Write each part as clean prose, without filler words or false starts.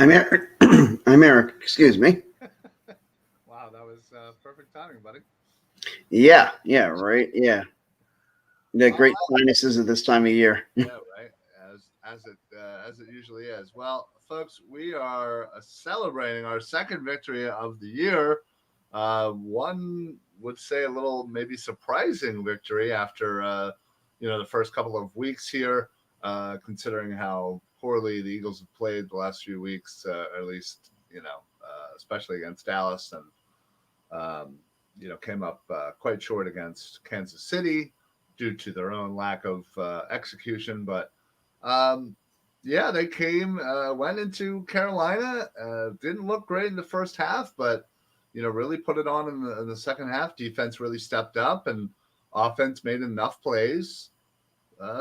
I'm Eric. I'm Eric. Excuse me. Wow, that was perfect timing, buddy. Yeah. Yeah. Right. Yeah. The All great right. sinuses at this time of year. Yeah, right. As it usually is. Well, folks, we are celebrating our second victory of the year. One would say a little maybe surprising victory after the first couple of weeks here, considering how poorly the Eagles have played the last few weeks, at least especially against Dallas and came up quite short against Kansas City due to their own lack of execution. But um, yeah, they went into Carolina, didn't look great in the first half, but really put it on in the second half. Defense really stepped up, and offense made enough plays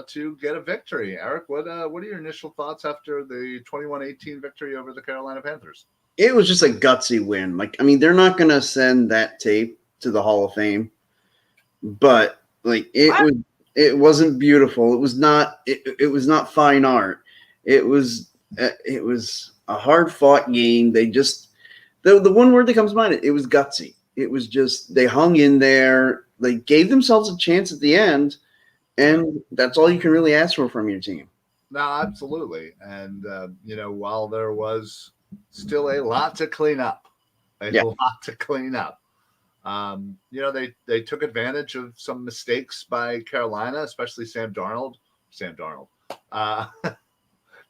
to get a victory. Eric, what are your initial thoughts after the 21-18 victory over the Carolina Panthers? It was just a gutsy win. They're not going to send that tape to the Hall of Fame, but it wasn't beautiful. It was not. It was not fine art. It was. It was a hard fought game. They just the one word that comes to mind. It was gutsy. It was just they hung in there. They gave themselves a chance at the end, and that's all you can really ask for from your team. No, absolutely. And while there was still a lot to clean up, they took advantage of some mistakes by Carolina, especially Sam Darnold. Uh,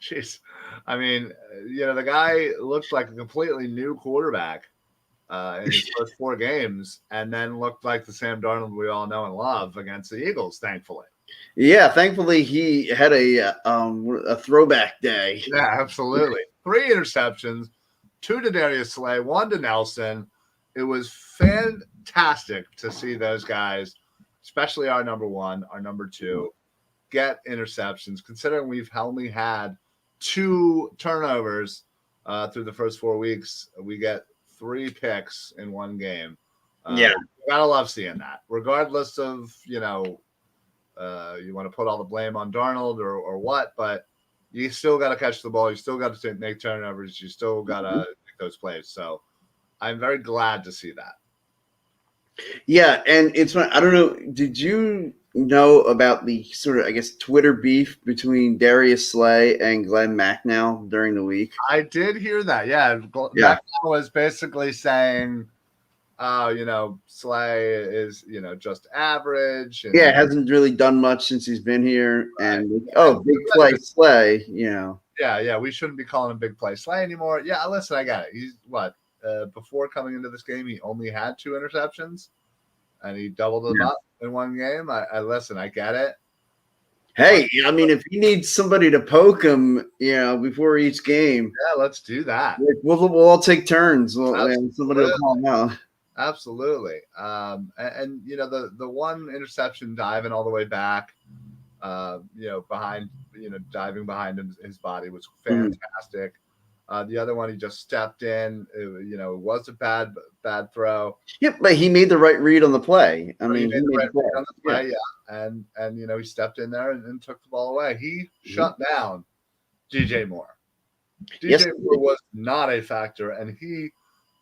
jeez, I mean, the guy looked like a completely new quarterback in his first four games, and then looked like the Sam Darnold we all know and love against the Eagles. Thankfully. Yeah, thankfully he had a throwback day. Yeah, absolutely. 3 interceptions, 2 to Darius Slay, 1 to Nelson. It was fantastic to see those guys, especially our number 1, our number 2, get interceptions. Considering we've only had 2 turnovers through the first 4 weeks, we get 3 picks in one game. Yeah, gotta love seeing that, regardless of you want to put all the blame on Darnold or what, but you still got to catch the ball. You still got to make turnovers. You still got to make those plays. So I'm very glad to see that. Yeah, and it's I don't know. Did you know about the sort of, I guess, Twitter beef between Darius Slay and Glenn Macnow during the week? I did hear that. Yeah, Macnow was basically saying, Slay is, just average. And, hasn't really done much since he's been here. Right. And big play Slay, Yeah, we shouldn't be calling him big play Slay anymore. Yeah, listen, I got it. He's before coming into this game, he only had 2 interceptions, and he doubled them up in one game. I get it. Hey, if he needs somebody to poke him, before each game, let's do that. We'll all take turns. Somebody will call him out. Absolutely. And the one interception diving all the way back, behind, diving behind his body was fantastic. The other one, he just stepped in. It was a bad throw. Yep, but he made the right read on the play. He made the right read on the play, and he stepped in there and took the ball away. He shut down DJ Moore. DJ Moore was not a factor, and he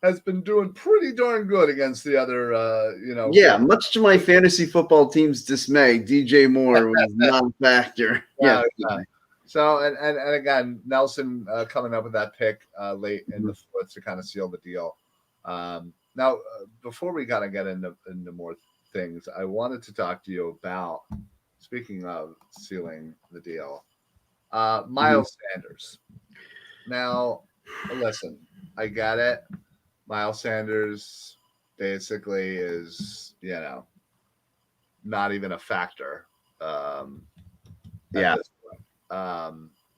has been doing pretty darn good against the other, Yeah, much to my fantasy football team's dismay, DJ Moore was not a factor. Yeah. So, and again, Nelson coming up with that pick late in the fourth to kind of seal the deal. Now, before we kind of get into more things, I wanted to talk to you about, speaking of sealing the deal, Miles Sanders. Now, listen, I get it. Miles Sanders basically is, not even a factor.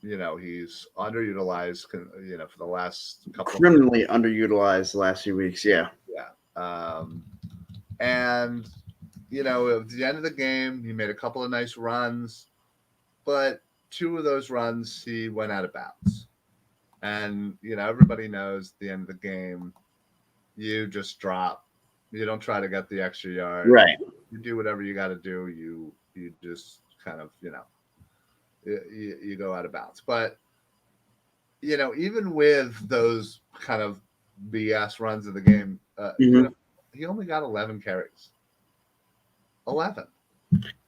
He's underutilized, for the last couple criminally underutilized the last few weeks. Yeah. And, at the end of the game, he made a couple of nice runs, but 2 of those runs, he went out of bounds. And, everybody knows at the end of the game, you just drop. You don't try to get the extra yard. Right. You do whatever you got to do. You just kind of, you go out of bounds. But even with those kind of BS runs of the game, he only got 11 carries. 11.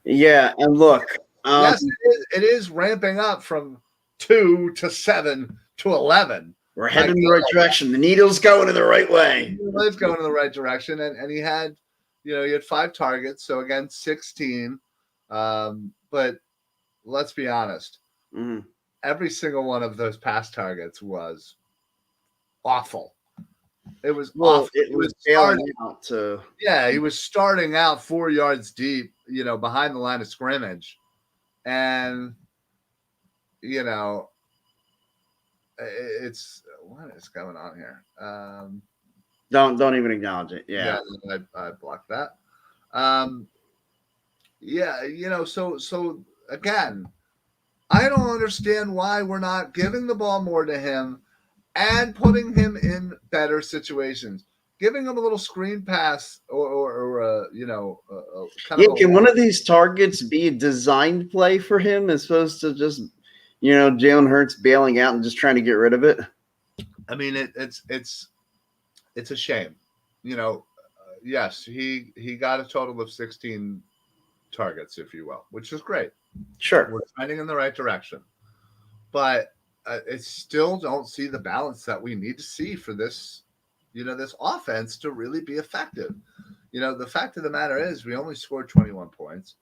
Yeah, and look, Yes, it is ramping up from 2 to 7 to 11. We're heading in the right direction. The needle's going in the right way. The needle's going in the right direction, and he had, he had 5 targets, so again 16. But let's be honest, every single one of those pass targets was awful. It was awful. It was starting out to. Yeah, he was starting out 4 yards deep, behind the line of scrimmage, and it's what is going on here. Don't even acknowledge it. Yeah, I blocked that. So again, I don't understand why we're not giving the ball more to him and putting him in better situations. Giving him a little screen pass or can one of these targets be a designed play for him as opposed to just, Jalen Hurts bailing out and just trying to get rid of it? I mean, it's a shame. Yes, he got a total of 16 targets, if you will, which is great. Sure. We're trending in the right direction. But I still don't see the balance that we need to see for this, this offense to really be effective. The fact of the matter is we only scored 21 points,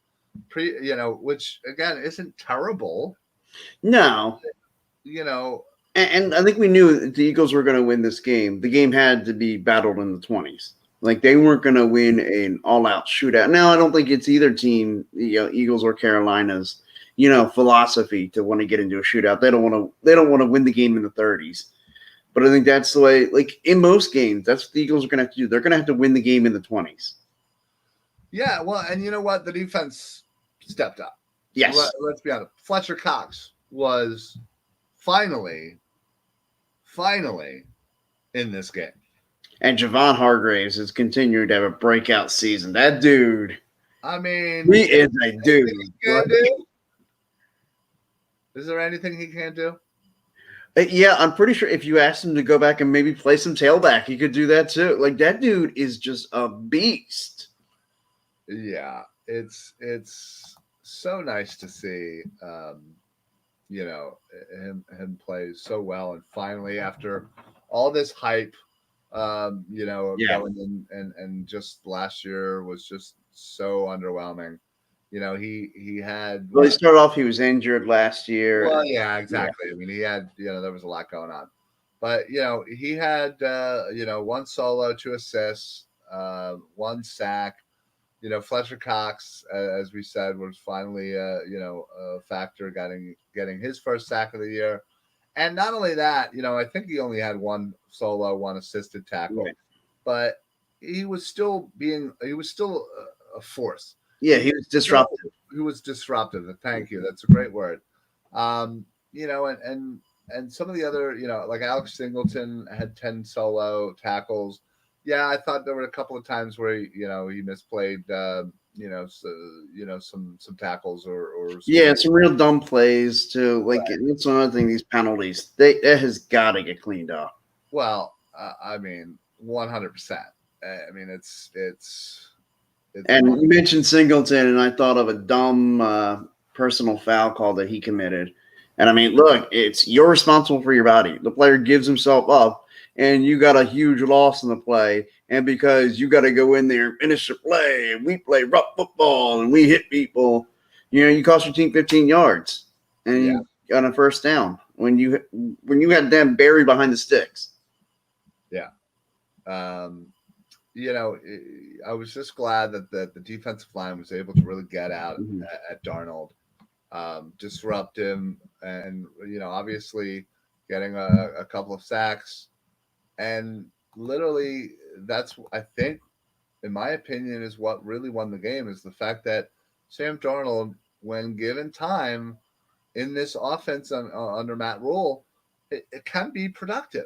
which again isn't terrible. No. And I think we knew the Eagles were going to win this game. The game had to be battled in the 20s. Like they weren't going to win an all-out shootout. Now I don't think it's either team, Eagles or Carolina's, philosophy to want to get into a shootout. They don't want to win the game in the 30s. But I think that's the way, like in most games, that's what the Eagles are going to have to do. They're going to have to win the game in the 20s. Yeah, well, and you know what? The defense stepped up. Yes. Let's be honest. Fletcher Cox was finally in this game. And Javon Hargraves has continued to have a breakout season. That dude. I mean, he is a dude. Is there anything he can't do? Yeah, I'm pretty sure if you asked him to go back and maybe play some tailback, he could do that too. Like that dude is just a beast. Yeah, it's so nice to see, him play so well, and finally after all this hype, going in and just last year was just so underwhelming. He had. Well, he started off. He was injured last year. Well, yeah, exactly. Yeah. I mean, he had. There was a lot going on, but he had. 1 solo, 2 assists, 1 sack. Fletcher Cox, as we said, was finally a factor getting his first sack of the year, and not only that, I think he only had 1 solo, 1 assisted tackle, right. But he was still a force. Yeah, he was disruptive. He was disruptive. Thank you. That's a great word. And some of the other, like Alex Singleton had 10 solo tackles. Yeah, I thought there were a couple of times where he misplayed, some tackles or some real dumb plays too. Like that's another thing. These penalties, that has got to get cleaned up. Well, I mean, 100%. I mean, it's. And you mentioned Singleton, and I thought of a dumb personal foul call that he committed. And I mean, look, you're responsible for your body. The player gives himself up, and you got a huge loss in the play. And because you got to go in there and finish the play, and we play rough football, and we hit people, you cost your team 15 yards, and you got a first down when you had them buried behind the sticks. Yeah. I was just glad that the defensive line was able to really get out at Darnold, disrupt him, and obviously getting a couple of sacks, and literally that's, I think, in my opinion, is what really won the game, is the fact that Sam Darnold, when given time in this offense under Matt Rule, it can be productive.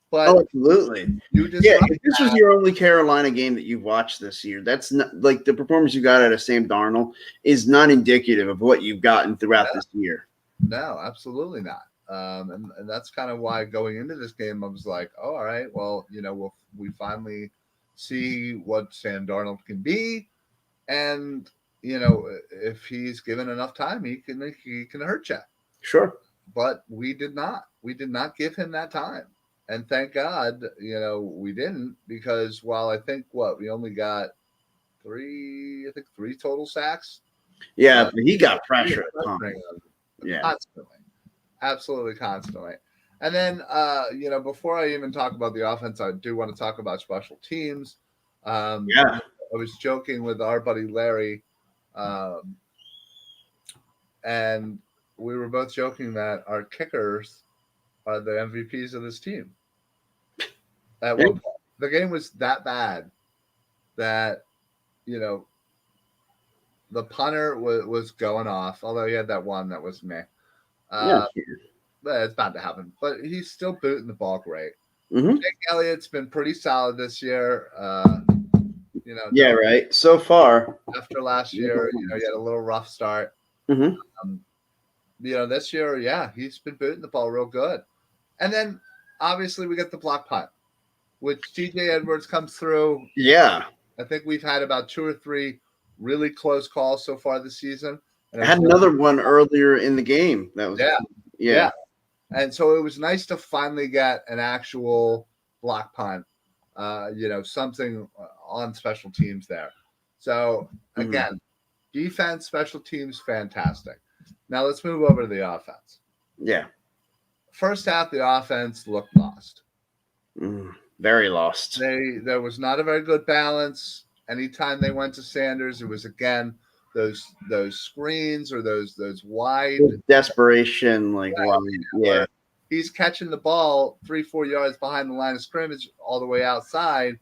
But absolutely. If this was your only Carolina game that you've watched this year, that's not like the performance you got out of Sam Darnold is not indicative of what you've gotten throughout this year. No, absolutely not. And that's kind of why going into this game, I was like, oh, all right, well, we finally see what Sam Darnold can be. And, if he's given enough time, he can hurt you. Sure. But we did not. We did not give him that time. And thank God, we didn't, because while I think we only got three total sacks. Yeah, but he got pressure. Yeah. Constantly. Absolutely constantly. And then, before I even talk about the offense, I do want to talk about special teams. I was joking with our buddy Larry, and we were both joking that our kickers are the MVPs of this team. At one point, the game was that bad that, the punter was going off, although he had that one that was meh. But it's bound to happen. But he's still booting the ball great. Jake Elliott's been pretty solid this year. Right. So far, after last year, he had a little rough start. This year, he's been booting the ball real good. And then obviously we get the block punt, which TJ Edwards comes through. Yeah. I think we've had about 2 or 3 really close calls so far this season. I had another one earlier in the game. That was yeah. And so it was nice to finally get an actual block punt, something on special teams there. So again, defense, special teams, fantastic. Now let's move over to the offense. Yeah. First half, the offense looked lost. Very lost. There was not a very good balance. Anytime they went to Sanders, it was again those screens or those wide desperation, he's catching the ball 3-4 yards behind the line of scrimmage all the way outside,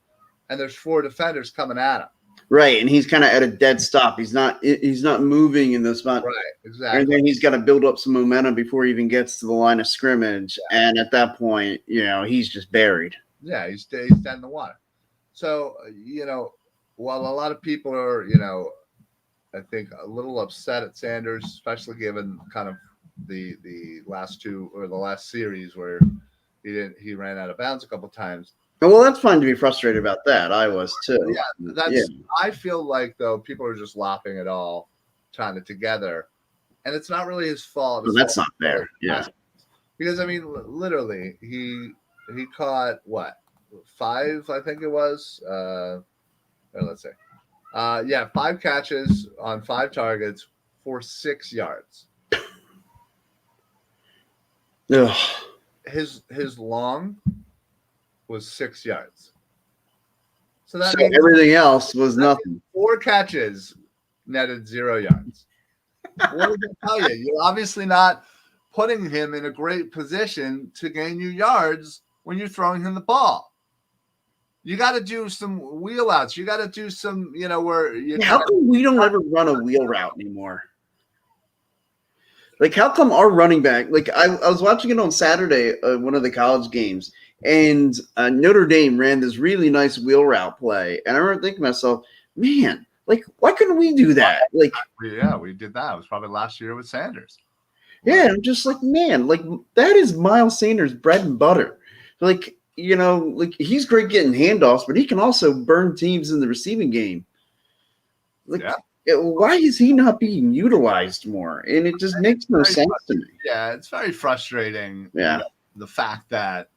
and there's 4 defenders coming at him. Right, and he's kind of at a dead stop. He's not moving in the spot. Right, exactly. And then he's got to build up some momentum before he even gets to the line of scrimmage. Yeah. And at that point, he's just buried. Yeah, he's dead in the water. So, while a lot of people are, I think a little upset at Sanders, especially given kind of the last 2 or the last series where he ran out of bounds a couple times. Well, that's fine to be frustrated about that. I was too. Yeah, I feel like though people are just laughing it all, tying it together, and it's not really his fault. Well, that's not fair. Yeah, because I mean, literally, he caught 5? I think it was. Let's say, 5 catches on 5 targets for 6 yards. Ugh. His long was 6 yards. So everything else was nothing. 4 catches netted 0 yards. What did I tell you? You're obviously not putting him in a great position to gain you yards when you're throwing him the ball. You got to do some wheel outs. You got to do some, where you. How come we don't ever run a wheel route anymore? Like, how come our running back? Like, I was watching it on Saturday, one of the college games, and Notre Dame ran this really nice wheel route play, and I remember thinking to myself, man, like, why couldn't we do that? Like, yeah, we did that. It was probably last year with Sanders. Yeah, I'm just like, man, like that is Miles Sanders' bread and butter. Like, he's great getting handoffs, but he can also burn teams in the receiving game. Like, why is he not being utilized more? And it just makes no sense to me. Yeah, it's very frustrating. Yeah, the fact that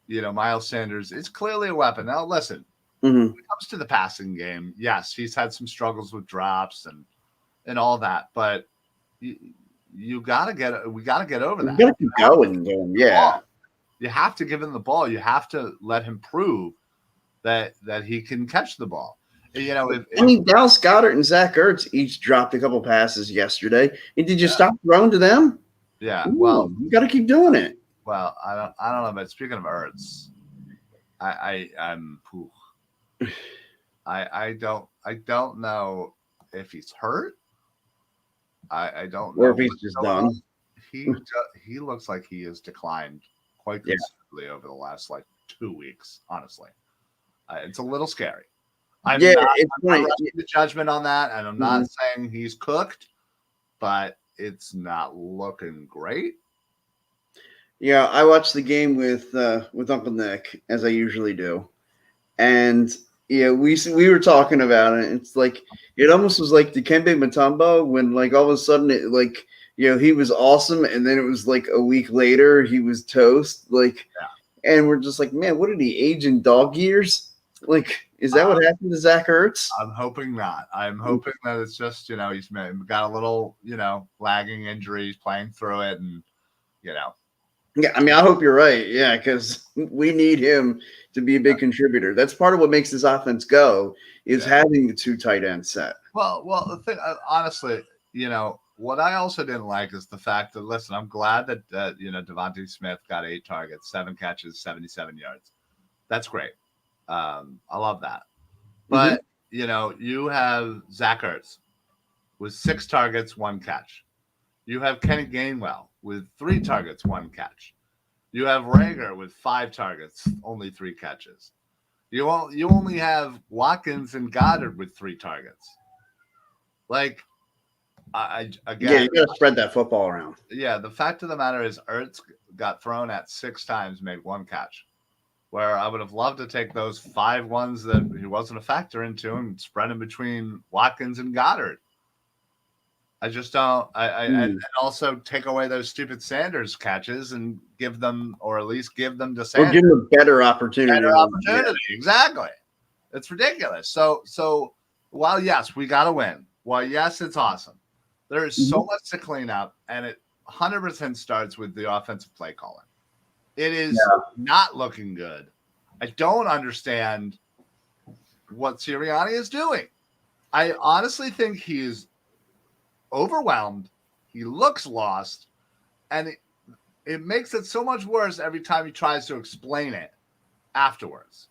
Miles Sanders is clearly a weapon. Now, listen, when it comes to the passing game, yes, he's had some struggles with drops and all that, but we got to get over that. You got to keep going. Yeah. You have to give him the ball. You have to let him prove that he can catch the ball. Dallas Goedert and Zach Ertz each dropped a couple passes yesterday. And did you stop throwing to them? Yeah. Well, you got to keep doing it. Well, I don't know, but speaking of Ertz, I don't know if he's hurt. I don't know. Or if he's just done. He looks like he has declined quite considerably over the last 2 weeks. Honestly, it's a little scary. I'm not the judgment on that, and I'm not saying he's cooked, but it's not looking great. Yeah, I watched the game with Uncle Nick as I usually do, and yeah, we were talking about it. It's like it almost was like Dikembe Mutombo when like all of a sudden it like he was awesome, and then it was like a week later he was toast. Like, and we're just like, man, what did he age in dog years? Like, is that what happened to Zach Ertz? I'm hoping not. I'm hoping that it's just he's got a little lagging injury, he's playing through it, and Yeah, I mean, I hope you're right. Yeah, because we need him to be a big contributor. That's part of what makes this offense go is having the 2 tight ends set. Well, the thing, honestly, what I also didn't like is the fact that, listen, I'm glad that Devontae Smith got 8 targets, 7 catches, 77 yards. That's great. I love that. But you have Zach Ertz with 6 targets, 1 catch. You have Kenny Gainwell with 3 targets, 1 catch. You have Rager with 5 targets, only 3 catches. You only have Watkins and Goddard with 3 targets. Like, again, you got to spread that football around. Yeah, the fact of the matter is Ertz got thrown at 6 times, made 1 catch. Where I would have loved to take those 5 ones that he wasn't a factor into and spread them between Watkins and Goddard. I just don't. And also take away those stupid Sanders catches and give them, or at least give them to Sanders. Or give them a better opportunity. Exactly. It's ridiculous. So while yes, we got to win. While yes, it's awesome. There is so much to clean up, and it 100% starts with the offensive play calling. It is not looking good. I don't understand what Sirianni is doing. I honestly think he is overwhelmed. He looks lost, and it makes it so much worse every time he tries to explain it afterwards.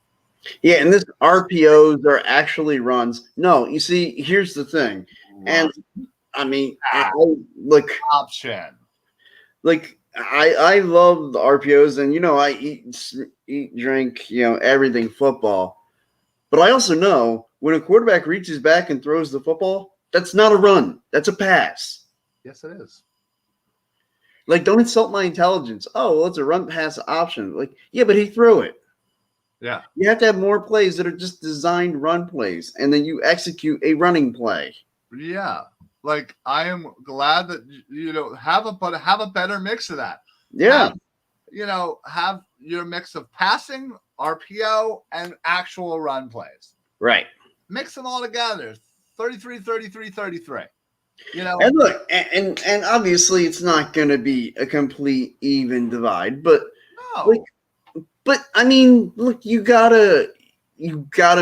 Yeah, and this RPOs are actually runs. No, you see, here's the thing. And I mean, option. Like I love the RPOs, and I eat, drink, everything football. But I also know when a quarterback reaches back and throws the football, that's not a run. That's a pass. Yes, it is. Like, don't insult my intelligence. Oh, well, it's a run pass option. Like, yeah, but he threw it. Yeah. You have to have more plays that are just designed run plays, and then you execute a running play. Yeah. Like, I am glad that have a better mix of that. Yeah. Have your mix of passing, RPO, and actual run plays. Right. Mix them all together. 33, 33, 33. And look, and obviously it's not going to be a complete even divide, but no. But I mean, look, you gotta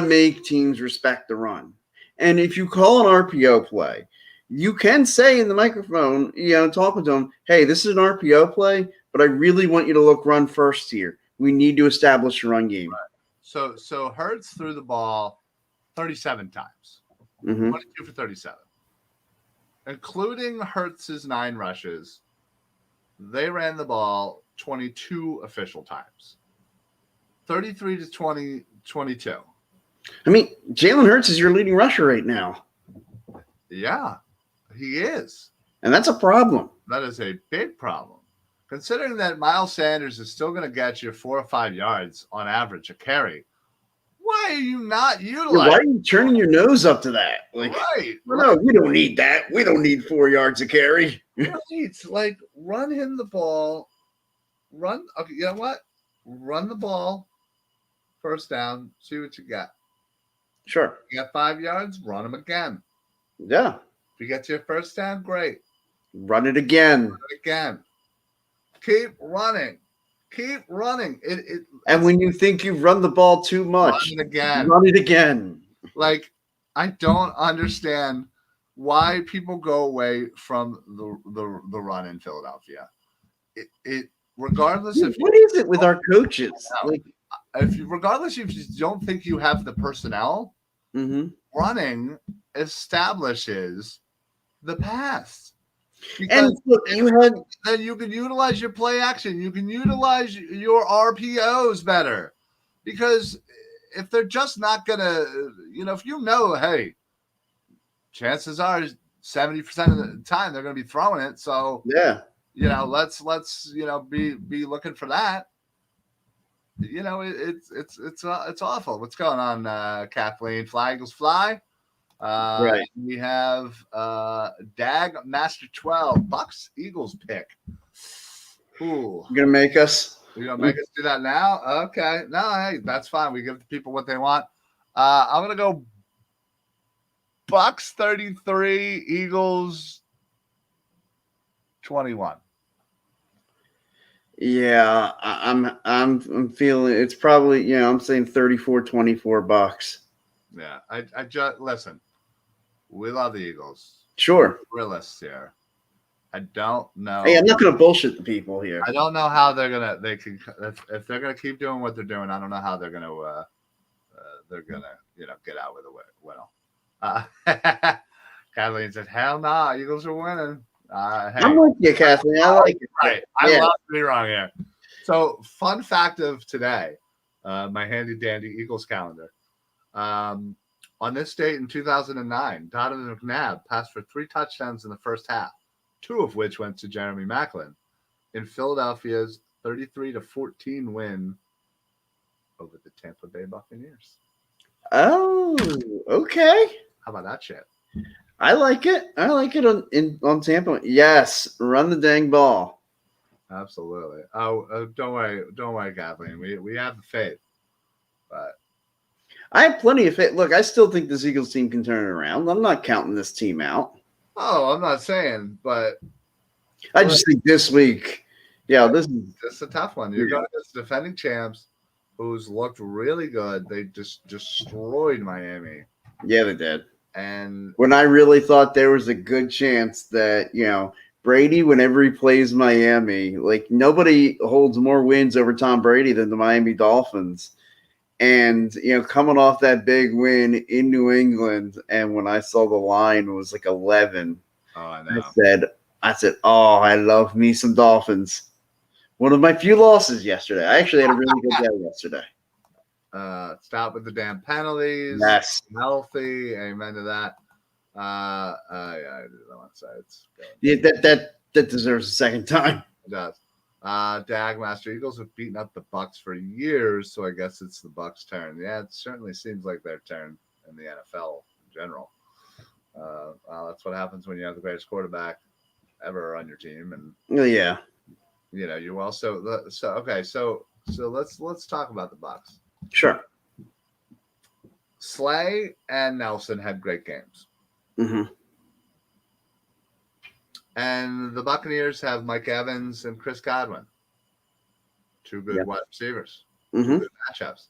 make teams respect the run. And if you call an RPO play, you can say in the microphone, talking to them, hey, this is an RPO play, but I really want you to look run first here. We need to establish a run game. Right. So Hurts threw the ball 37 times. 22 for 37. Including Hurts's 9 rushes, they ran the ball 22 official times. 33 to 22. I mean, Jalen Hurts is your leading rusher right now. Yeah, he is. And that's a problem. That is a big problem. Considering that Miles Sanders is still going to get you 4 or 5 yards on average a carry, why are you not utilizing? Why are you turning your nose up to that? Like, no, we don't need that. We don't need 4 yards a carry. Right. Like, run him the ball. Okay, you know what? Run the ball. First down. See what you got. Sure. You got 5 yards. Run them again. Yeah. If you get your first down, great. Run it again. Keep running. And when you think you've run the ball too much, run it again. Like, I don't understand why people go away from the run in Philadelphia. It regardless of what is it with our coaches? Like, regardless if you don't think you have the personnel, running establishes the pass. And look, then you can utilize your play action. You can utilize your RPOs better, because if they're just not gonna, hey, chances are 70% of the time they're gonna be throwing it. So yeah, let's be looking for that. It's awful. What's going on, Kathleen? Fly Eagles fly. Right. We have Dag Master 12 Bucs Eagles pick. Ooh, You're gonna make us. you're gonna make us do that now? Okay, no, hey, that's fine. We give the people what they want. I'm gonna go Bucs 33, Eagles 21. Yeah, I'm feeling it's probably I'm saying 34-24 Bucs. Yeah, I just listen. We love the Eagles. Sure. Realists here. I don't know. Hey, I'm not gonna bullshit the people here. I don't know how if they're gonna keep doing what they're doing. I don't know how they're gonna get out with a win. Kathleen said, "Hell nah, Eagles are winning." Hey, I'm with you, Kathleen. I like it. right. I love to be wrong here. So, fun fact of today, my handy dandy Eagles calendar. On this date in 2009, Donovan McNabb passed for 3 touchdowns in the first half, 2 of which went to Jeremy Maclin in Philadelphia's 33-14 win over the Tampa Bay Buccaneers. Oh, okay. How about that shit? I like it. I like it on Tampa. Yes, run the dang ball. Absolutely. Oh, don't worry, Kathleen. We have the faith, but I have plenty of faith. Look, I still think this Eagles team can turn it around. I'm not counting this team out. oh, I'm not saying, but I just think this week, this is a tough one. You're going against defending champs, who's looked really good. They just destroyed Miami. Yeah, they did. And when I really thought there was a good chance that, Brady, whenever he plays Miami, like nobody holds more wins over Tom Brady than the Miami Dolphins. And, coming off that big win in New England, and when I saw the line was like 11, I know. I said, oh, I love me some Dolphins. One of my few losses yesterday. I actually had a really good day yesterday. Stop with the damn penalties. Yes. Healthy. Amen to that. Yeah, I don't want to say it's that deserves a second time. It does. Dag Master Eagles have beaten up the Bucs for years, so I guess it's the Bucs' turn. Yeah, it certainly seems like their turn in the NFL in general. Well, that's what happens when you have the greatest quarterback ever on your team, and yeah, you also so let's talk about the Bucs. Sure. Slay and Nelson had great games. Mm-hmm. And the Buccaneers have Mike Evans and Chris Godwin. 2 good wide receivers. Mm-hmm. 2 good matchups.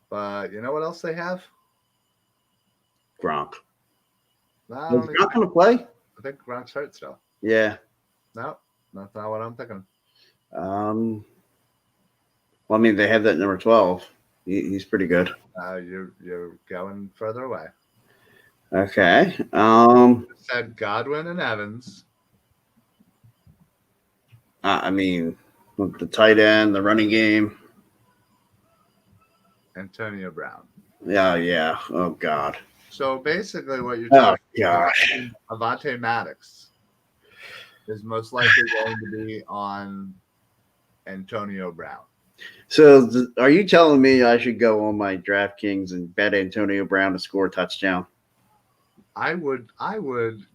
But you know what else they have? Gronk. Is Gronk going to play? I think Gronk's hurt still. Yeah. No, that's not what I'm thinking. Well, I mean, they have that number 12. He's pretty good. You're going further away. Okay. Said Godwin and Evans. I mean, the tight end, the running game. Antonio Brown. Yeah. Oh, God. So basically what you're talking about, Avonte Maddox is most likely going to be on Antonio Brown. So are you telling me I should go on my DraftKings and bet Antonio Brown to score a touchdown? I would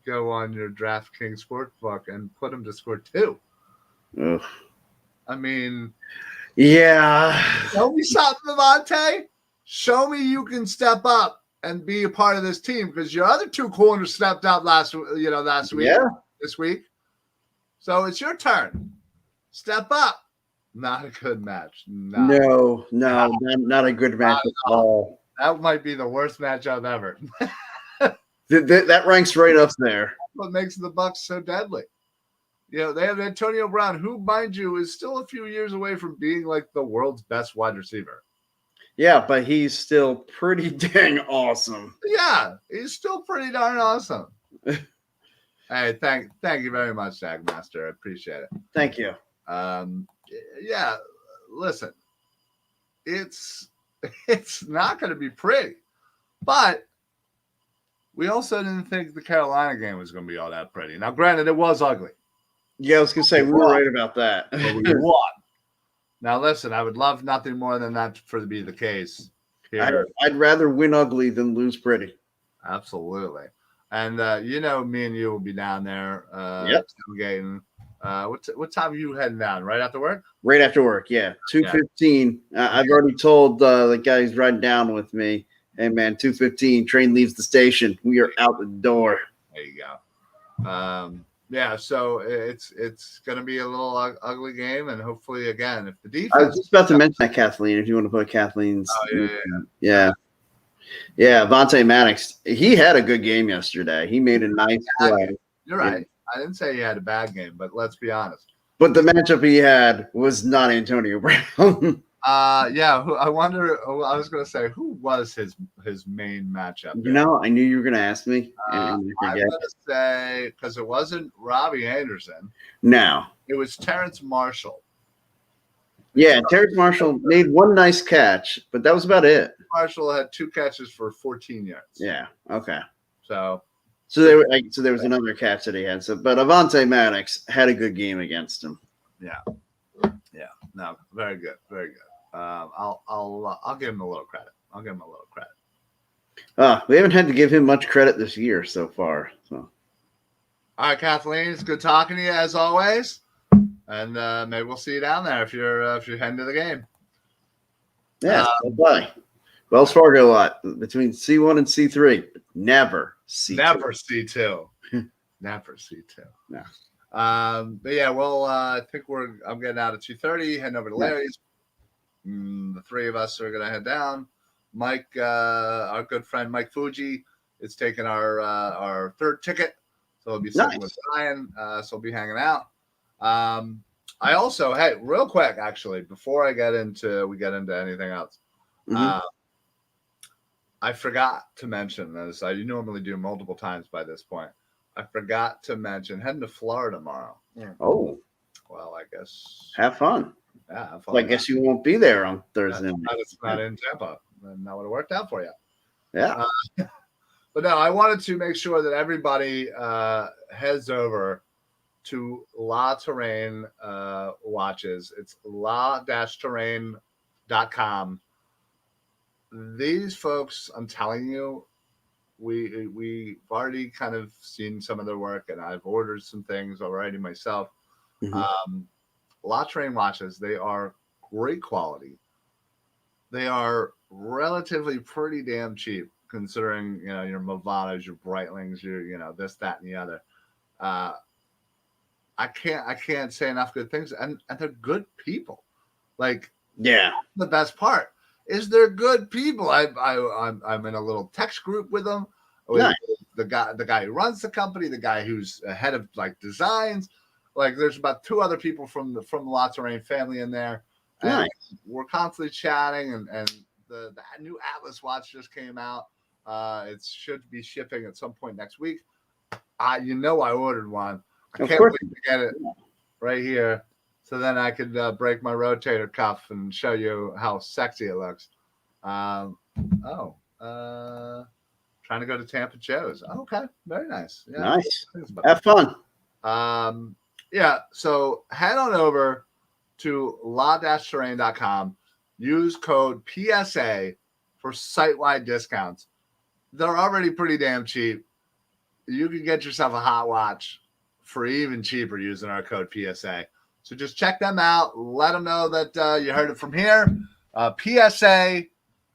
go on your DraftKings sportsbook and put him to score 2. Ugh. I mean, yeah. Show me something, Avonte. Show me you can step up and be a part of this team, because your other 2 corners stepped up last week. This week. So it's your turn. Step up. Not a good match. No, not a good match at all. That might be the worst matchup ever. That ranks right up there. What makes the Bucs so deadly? They have Antonio Brown, who, mind you, is still a few years away from being like the world's best wide receiver. Yeah, but he's still pretty dang awesome. Yeah, he's still pretty darn awesome. Hey, thank you very much, Jagmaster. I appreciate it. Thank you. Yeah, listen, it's not going to be pretty, but we also didn't think the Carolina game was going to be all that pretty. Now, granted, it was ugly. Yeah, I was gonna say we were right about that. But we won. Now, listen, I would love nothing more than that for to be the case. Here. I'd rather win ugly than lose pretty. Absolutely. And me and you will be down there tailgating. What time are you heading down? Right after work? Right after work, yeah. 2:15. I've already told the guy who's riding down with me, hey man, 2:15, train leaves the station. We are out the door. There you go. So it's gonna be a little ugly game, and hopefully again, if the defense I was just about to mention that, Kathleen, if you want to put Kathleen's Vontae Maddox, he had a good game yesterday. He made a nice play. You're right. I didn't say he had a bad game, but let's be honest. But the matchup he had was not Antonio Brown. I wonder. I was going to say, who was his main matchup? I knew you were going to ask me. I'm going to say, because it wasn't Robbie Anderson. No. It was Terrence Marshall. Yeah, Terrence Marshall made one nice catch, but that was about it. Marshall had 2 catches for 14 yards. Yeah. Okay. So there was another catch that he had. But Avonte Maddox had a good game against him. Yeah. No, very good, very good. I'll give him a little credit. We haven't had to give him much credit this year so far. So. All right, Kathleen, it's good talking to you as always. And maybe we'll see you down there if you're heading to the game. Yeah, bye. Wells Fargo lot between C1 and C3. Never C2. Never C2. Never C2. No. But yeah, I think I'm getting out at 2:30, heading over to Larry's. The 3 of us are gonna head down. Mike, our good friend Mike Fuji, is taking our 3rd ticket, so he'll be sitting with Ryan. So we'll be hanging out. I also, hey, real quick, actually, before we get into anything else, I forgot to mention this. I normally do multiple times by this point. I forgot to mention heading to Florida tomorrow. Oh, well, I guess have fun. Yeah, have fun. Well, I guess you won't be there on Thursday. It's not in Tampa, and that would have worked out for you. Yeah. But no, I wanted to make sure that everybody heads over to La Terrain watches. It's la-terrain.com. These folks, I'm telling you, we've already kind of seen some of their work, and I've ordered some things already myself. La Terrain watches, they are great quality. They are relatively pretty damn cheap, considering your Movadas, your Breitlings, your this, that, and the other. I can't say enough good things, and they're good people. Like, yeah, the best part is they're good people. I'm in a little text group with them. With the guy who runs the company, the guy who's head of like designs. Like, there's about 2 other people from the La Terrain family in there. And we're constantly chatting, and the new Atlas watch just came out. It should be shipping at some point next week. I ordered one. I can't wait to get it right here, so then I could break my rotator cuff and show you how sexy it looks. Trying to go to Tampa Joe's. Okay, very nice. Yeah, nice. Have fun. So head on over to la-terrain.com. Use code PSA for site-wide discounts. They're already pretty damn cheap. You can get yourself a hot watch for even cheaper using our code PSA. So just check them out. Let them know that you heard it from here. PSA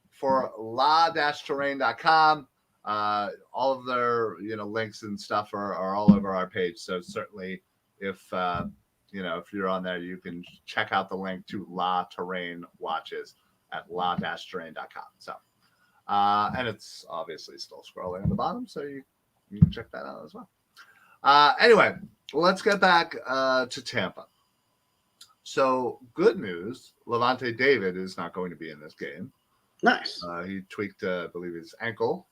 for la-terrain.com. All of their links and stuff are all over our page. So certainly if you're on there, you can check out the link to La Terrain watches at la-terrain.com. So and it's obviously still scrolling at the bottom, so you can check that out as well. Anyway, let's get back to Tampa. So, good news, Levante David is not going to be in this game. Nice. He tweaked, I believe, his ankle.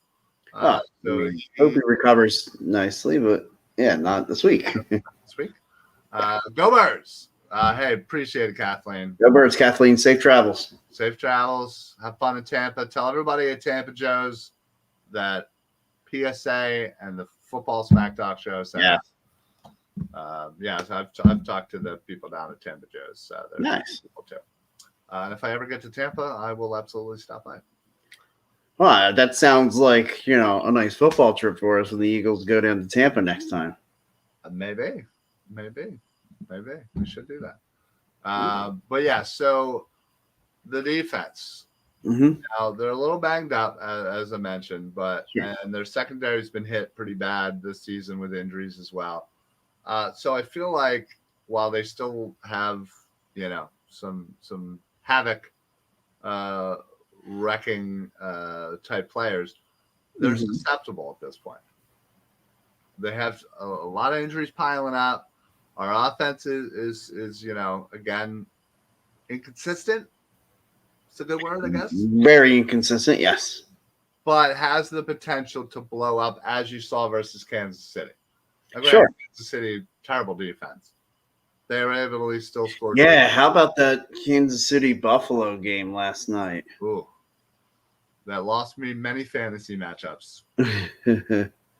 Hope he recovers nicely, but yeah, not this week. This week. Go Birds. Hey, appreciate it, Kathleen. Go Birds, Kathleen. Safe travels. Safe travels. Have fun in Tampa. Tell everybody at Tampa Joe's that PSA and the Football Smack Talk show. So I've talked to the people down at Tampa Joe's. They're Nice. people too. And if I ever get to Tampa, I will absolutely stop by. Well, that sounds like a nice football trip for us when the Eagles go down to Tampa next time. Maybe we should do that. But yeah, so the defense. Mm-hmm. Now they're a little banged up, as I mentioned, and their secondary's been hit pretty bad this season with injuries as well. So I feel like while they still have, some havoc, wrecking type players, they're susceptible at this point. They have a lot of injuries piling up. Our offense is again, inconsistent. It's a good word, I guess. Very inconsistent, yes. But has the potential to blow up, as you saw versus Kansas City. Sure. Kansas City, terrible defense. They were able to at least still score. Yeah, how about that Kansas City Buffalo game last night? Ooh. That lost me many fantasy matchups.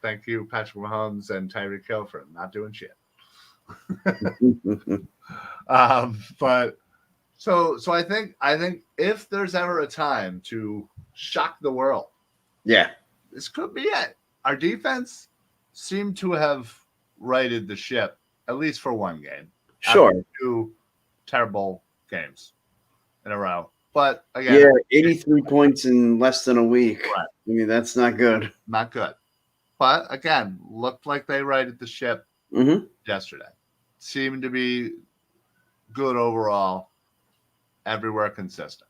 Thank you, Patrick Mahomes and Tyreek Hill, for not doing shit. But so I think if there's ever a time to shock the world, yeah, this could be it. Our defense seemed to have righted the ship, at least for one game. Sure. After 2 terrible games in a row. But again, 83 points in less than a week. Right. I mean, that's not good. Not good. But again, looked like they righted the ship yesterday. Seemed to be good overall, everywhere consistent.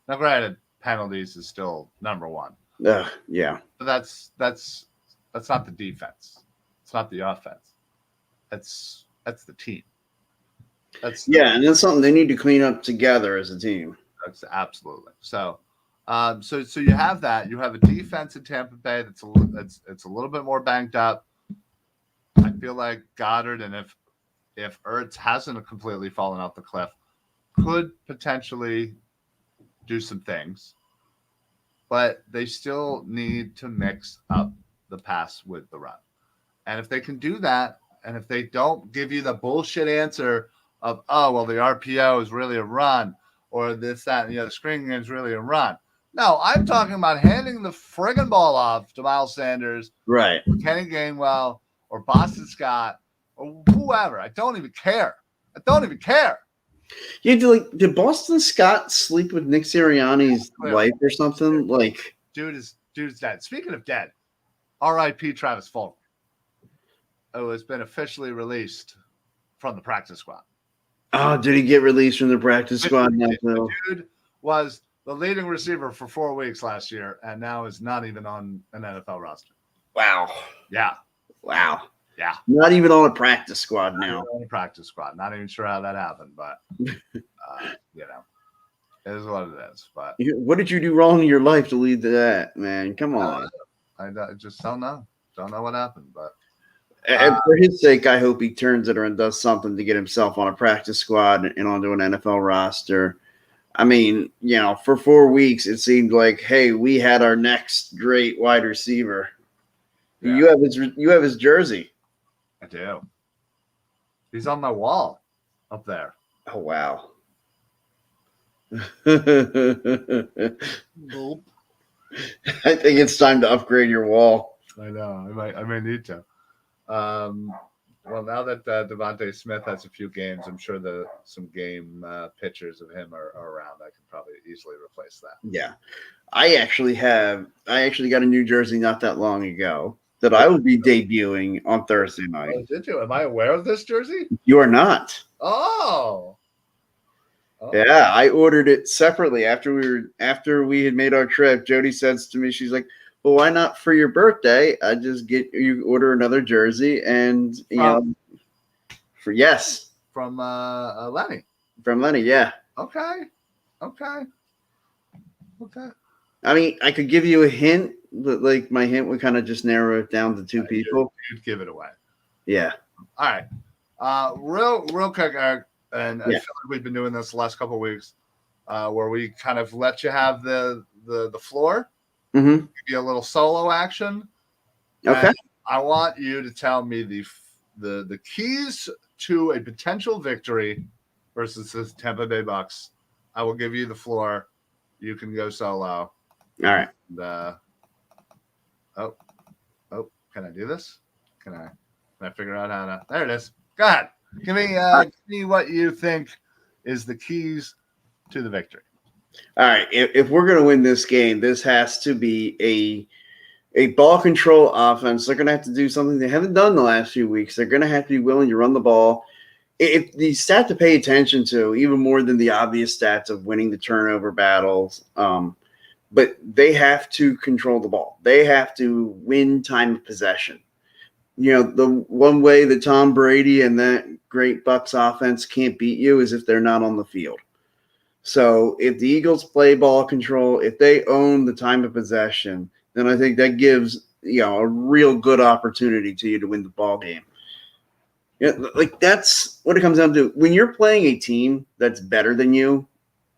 Now, granted, penalties is still number one. Yeah. But that's not the defense. It's not the offense. That's the team. And that's something they need to clean up together as a team. That's absolutely. So you have that. You have a defense in Tampa Bay that's a little bit more banged up. I feel like Goddard, and if Ertz hasn't completely fallen off the cliff, could potentially do some things. But they still need to mix up the pass with the run. And if they can do that, and if they don't give you the bullshit answer of, oh, well, the RPO is really a run, or this, that, and the screen game is really a run. No, I'm talking about handing the friggin' ball off to Miles Sanders, right? Or Kenny Gainwell, or Boston Scott, or whoever. I don't even care. Yeah, did Boston Scott sleep with Nick Sirianni's wife or something? Like, dude's dead. Speaking of dead, R.I.P. Travis Fulgham, who has been officially released from the practice squad. Oh, did he get released from the practice squad? The dude was the leading receiver for 4 weeks last year, and now is not even on an NFL roster. Wow. Yeah. Wow. Yeah. Not even on a practice squad now. Not on a practice squad. Not even sure how that happened, but it is what it is. But what did you do wrong in your life to lead to that, man? Come on. I just don't know. Don't know what happened, but. And for his sake, I hope he turns it around and does something to get himself on a practice squad and onto an NFL roster. I mean, for 4 weeks, it seemed like, hey, we had our next great wide receiver. Yeah. You have his jersey. I do. He's on my wall up there. Oh, wow. Nope. I think it's time to upgrade your wall. I know. I may need to. Well, now that Devontae Smith has a few games, I'm sure some game pictures of him are around. I can probably easily replace that. Yeah, I actually got a new jersey not that long ago that I will be debuting on Thursday night. Oh, did you? Am I aware of this jersey? You are not. Oh. Yeah, I ordered it separately after we had made our trip. Jody says to me, she's like, well, why not for your birthday? I just you order another jersey and from Lenny. From Lenny, yeah. Okay. I mean, I could give you a hint, but like my hint would kind of just narrow it down to 2 people. You'd give it away. Yeah. All right. Real quick, Eric, and I feel like we've been doing this the last couple of weeks, where we kind of let you have the floor. Mm-hmm. Give you a little solo action. Okay. And I want you to tell me the keys to a potential victory versus the Tampa Bay Bucs. I will give you the floor. You can go solo. All right. And, can I do this? Can I figure out how to? There it is. Go ahead. Give me what you think is the keys to the victory. All right. If we're going to win this game, this has to be a ball control offense. They're going to have to do something they haven't done the last few weeks. They're going to have to be willing to run the ball. If the stat to pay attention to, even more than the obvious stats of winning the turnover battles, but they have to control the ball. They have to win time of possession. You know, the one way that Tom Brady and that great Bucs offense can't beat you is if they're not on the field. So if the Eagles play ball control, if they own the time of possession, then I think that gives, a real good opportunity to you to win the ball game. Yeah, like that's what it comes down to. When you're playing a team that's better than you,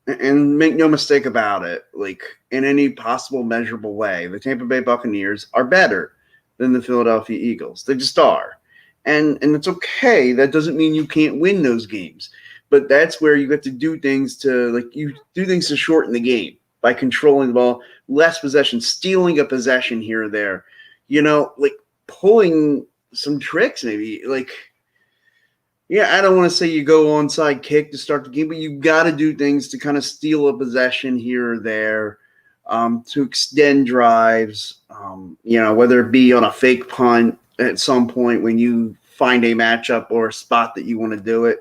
and make no mistake about it, like in any possible measurable way, the Tampa Bay Buccaneers are better than the Philadelphia Eagles. They just are. And it's okay. That doesn't mean you can't win those games. But that's where you have to do things to shorten the game by controlling the ball, less possession, stealing a possession here or there, like pulling some tricks maybe. I don't want to say you go onside kick to start the game, but you got to do things to kind of steal a possession here or there, to extend drives, whether it be on a fake punt at some point when you find a matchup or a spot that you want to do it.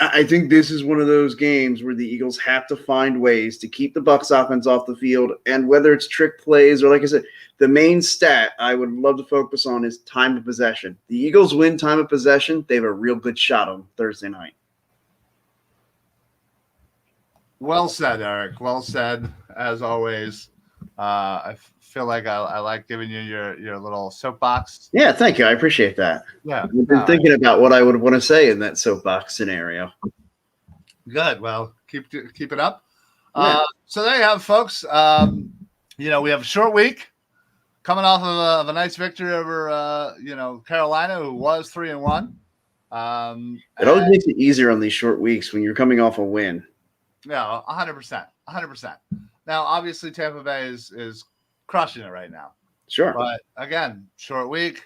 I think this is one of those games where the Eagles have to find ways to keep the Bucs offense off the field, and whether it's trick plays or, like I said, the main stat I would love to focus on is time of possession. The Eagles win time of possession, they have a real good shot on Thursday night. Well said, Eric. Well said, as always. I feel like I like giving you your little soapbox. Yeah, thank you. I appreciate that. Yeah. I've been thinking about what I would want to say in that soapbox scenario. Good. Well, keep it up. Yeah. So there you have it, folks. We have a short week coming off of a nice victory over Carolina, who was 3-1. It always makes it easier on these short weeks when you're coming off a win. Yeah, 100%. 100%. Now, obviously, Tampa Bay is crushing it right now. Sure. But, again, short week.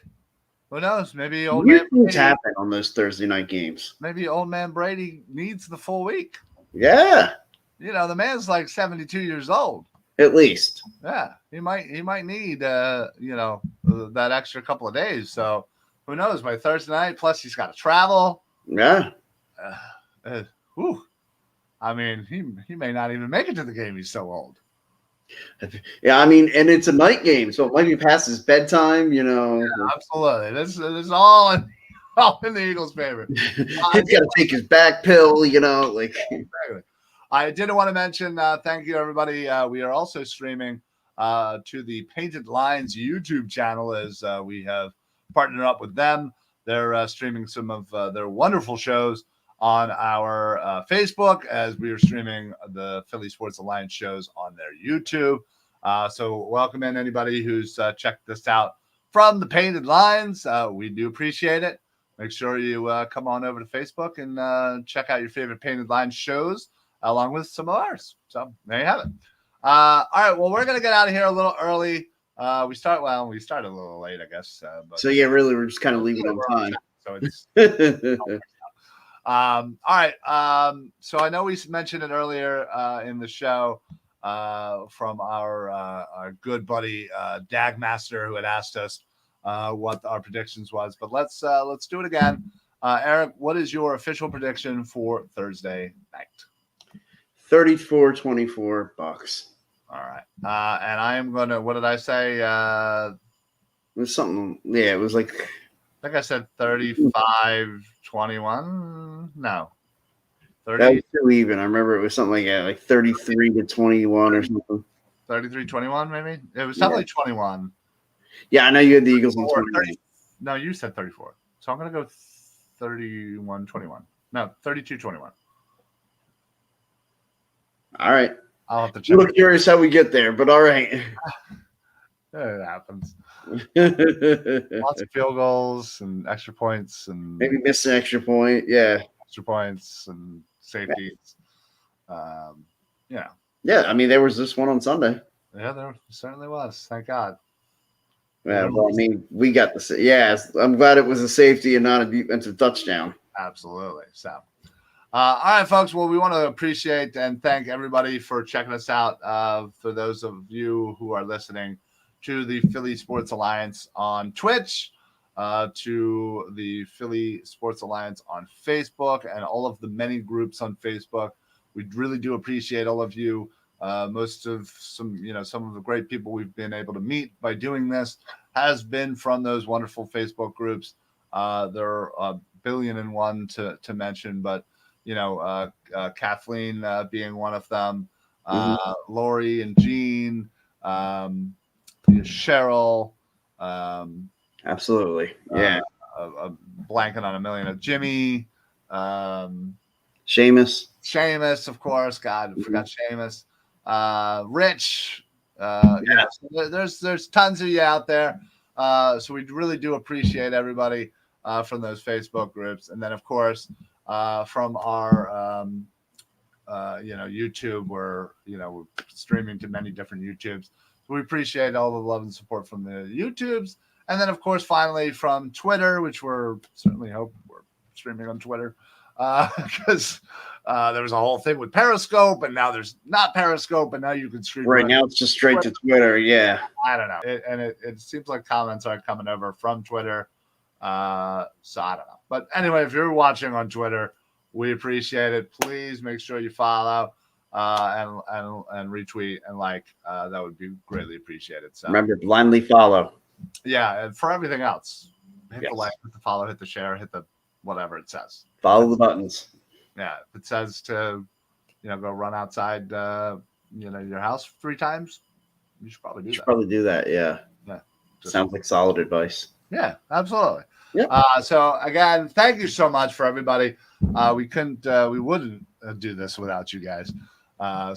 Who knows? Maybe Weird things happen on those Thursday night games. Maybe old man Brady needs the full week. Yeah. The man's like 72 years old. At least. Yeah. He might need, that extra couple of days. So, who knows? By Thursday night, plus he's got to travel. Yeah. I mean, he may not even make it to the game. He's so old. Yeah, I mean, and it's a night game, so it might be past his bedtime, Yeah, absolutely. This is all in the Eagles' favor. He's got to take his back pill, Exactly. I did want to mention, thank you, everybody. We are also streaming to the Painted Lines YouTube channel as we have partnered up with them. They're streaming some of their wonderful shows on our Facebook, as we are streaming the Philly Sports Alliance shows on their YouTube. So welcome in anybody who's checked this out from the Painted Lines. We do appreciate it. Make sure you come on over to Facebook and check out your favorite Painted Lines shows, along with some of ours. So there you have it. All right, well, we're going to get out of here a little early. We started a little late, I guess. So, yeah, really, we're just kind of leaving on time. So it's all right. So I know we mentioned it earlier in the show from our good buddy Dagmaster, who had asked us what our predictions was. But let's do it again. Eric, what is your official prediction for Thursday night? 34-24 Bucs. All right. And I am gonna. What did I say? It was something. Yeah, it was like. I think I said 35-21. No. 30. That was too even. I remember it was something like 33-21 or something. 33-21, maybe? It was something like 21. Yeah, I know you had the Eagles on 20. No, you said 34. So I'm going to go 31-21. No, 32-21. All right. I'll have to check. I'm a little curious how we get there, but all right. It happens. Lots of field goals and extra points and Maybe miss an extra point. Yeah. extra points and safeties. Yeah. Yeah. I mean, there was this one on Sunday. Yeah, there certainly was. Thank God. Yeah. Well, I mean, we got the. Yeah. I'm glad it was a safety and not a defensive touchdown. Absolutely. So, all right, folks. Well, we want to appreciate and thank everybody for checking us out. For those of you who are listening to the Philly Sports Alliance on Twitch, to the Philly Sports Alliance on Facebook, and all of the many groups on Facebook. We really do appreciate all of you. Most of some of the great people we've been able to meet by doing this has been from those wonderful Facebook groups. There are a billion and one to mention, but Kathleen being one of them, Lori and Jean, Cheryl, absolutely, yeah. Blanking on a million of Jimmy, Seamus, of course. God, I forgot Seamus. Rich. So there's tons of you out there. So we really do appreciate everybody from those Facebook groups, and then of course from our YouTube, we're streaming to many different YouTubes. So we appreciate all the love and support from the YouTubes, and then of course finally from Twitter, which we're certainly hope we're streaming on Twitter because there was a whole thing with Periscope, and now there's not Periscope, and now you can stream. Right now it's just straight to Twitter. Yeah, I don't know, it seems like comments aren't coming over from Twitter, so I don't know. But anyway, if you're watching on Twitter, we appreciate it. Please make sure you follow and retweet and like. That would be greatly appreciated. So remember, blindly follow. Yeah, and for everything else, hit the like, hit the follow, hit the share, hit the whatever it says. Follow the buttons. Yeah, if it says to, go run outside, your house 3 times, you should probably do that. Yeah. Yeah. Sounds like solid advice. Yeah, absolutely. Yeah. So again, thank you so much for everybody. We wouldn't do this without you guys.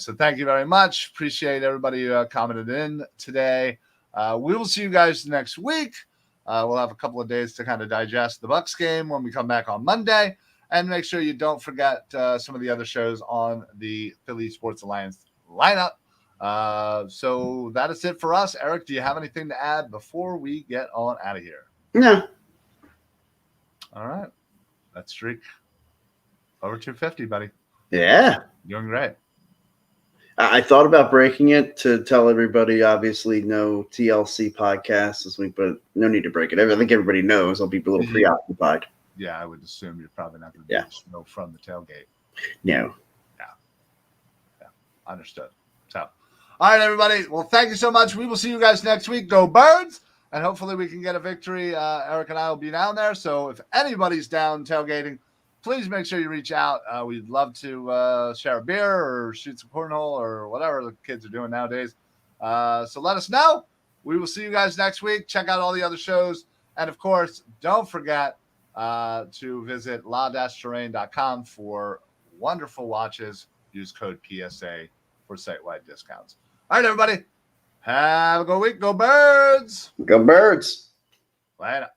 So thank you very much. Appreciate everybody who commented in today. We will see you guys next week. We'll have a couple of days to kind of digest the Bucs game when we come back on Monday. And make sure you don't forget some of the other shows on the Philly Sports Alliance lineup. So that is it for us. Eric, do you have anything to add before we get on out of here? No. All right. That streak over 250, buddy. Yeah. Doing great. I thought about breaking it to tell everybody, obviously, no TLC podcast this week, but no need to break it. I think everybody knows. I'll be a little preoccupied. Yeah, I would assume you're probably not going to do the show from the tailgate. No. Yeah. Understood. So, all right, everybody. Well, thank you so much. We will see you guys next week. Go Birds! And hopefully we can get a victory. Eric and I will be down there. So if anybody's down tailgating, please make sure you reach out. We'd love to share a beer or shoot some cornhole or whatever the kids are doing nowadays. So let us know. We will see you guys next week. Check out all the other shows. And, of course, don't forget to visit la-terrain.com for wonderful watches. Use code PSA for site-wide discounts. All right, everybody. Have a good week. Go Birds. Go Birds. Later.